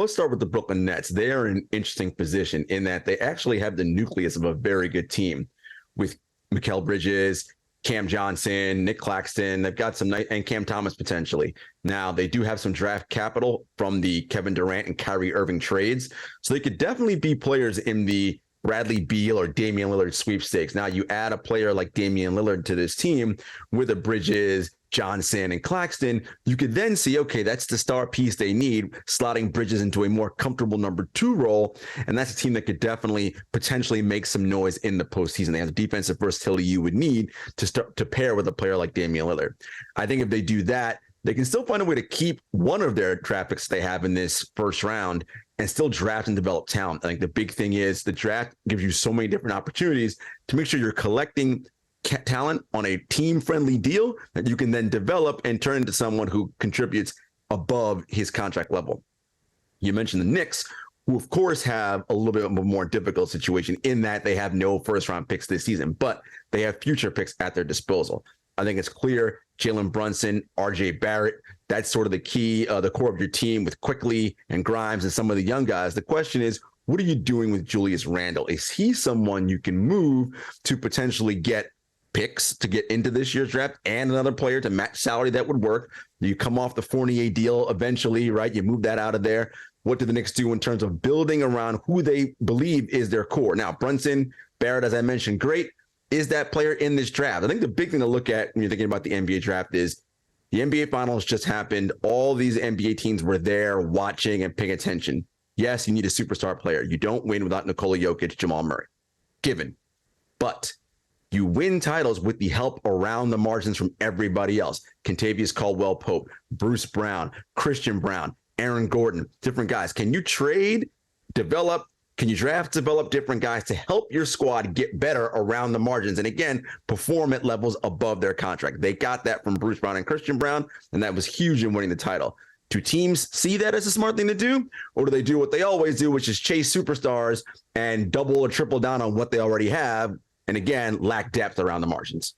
let's start with the Brooklyn Nets. They are in an interesting position in that they actually have the nucleus of a very good team with Mikal Bridges, Cam Johnson, Nick Claxton. They've got some nice, and Cam Thomas potentially. Now, they do have some draft capital from the Kevin Durant and Kyrie Irving trades. So they could definitely be players in the Bradley Beal or Damian Lillard sweepstakes. Now you add a player like Damian Lillard to this team with the Bridges, Johnson, and Claxton, you could then see, okay, that's the star piece they need, slotting Bridges into a more comfortable number 2 role. And that's a team that could definitely potentially make some noise in the postseason. They have the defensive versatility you would need to start to pair with a player like Damian Lillard. I think if they do that, they can still find a way to keep one of their draft picks they have in this first round and still draft and develop talent. I think the big thing is the draft gives you so many different opportunities to make sure you're collecting talent on a team-friendly deal that you can then develop and turn into someone who contributes above his contract level. You mentioned the Knicks, who of course have a little bit of a more difficult situation in that they have no first-round picks this season, but they have future picks at their disposal. I think it's clear Jalen Brunson, RJ Barrett, that's sort of the key, the core of your team with Quickly and Grimes and some of the young guys. The question is, what are you doing with Julius Randle? Is he someone you can move to potentially get picks to get into this year's draft and another player to match salary that would work? You come off the Fournier deal eventually, right? You move that out of there. What do the Knicks do in terms of building around who they believe is their core? Now, Brunson, Barrett, as I mentioned, great. Is that player in this draft? I think the big thing to look at when you're thinking about the NBA draft is the NBA Finals just happened. All these NBA teams were there watching and paying attention. Yes, you need a superstar player. You don't win without Nikola Jokic, Jamal Murray. Given. But you win titles with the help around the margins from everybody else. Kentavious Caldwell-Pope, Bruce Brown, Christian Brown, Aaron Gordon, different guys. Can you trade, develop, can you draft, develop different guys to help your squad get better around the margins? And again, perform at levels above their contract. They got that from Bruce Brown and Christian Brown, and that was huge in winning the title. Do teams see that as a smart thing to do? Or do they do what they always do, which is chase superstars and double or triple down on what they already have? And again, lack depth around the margins.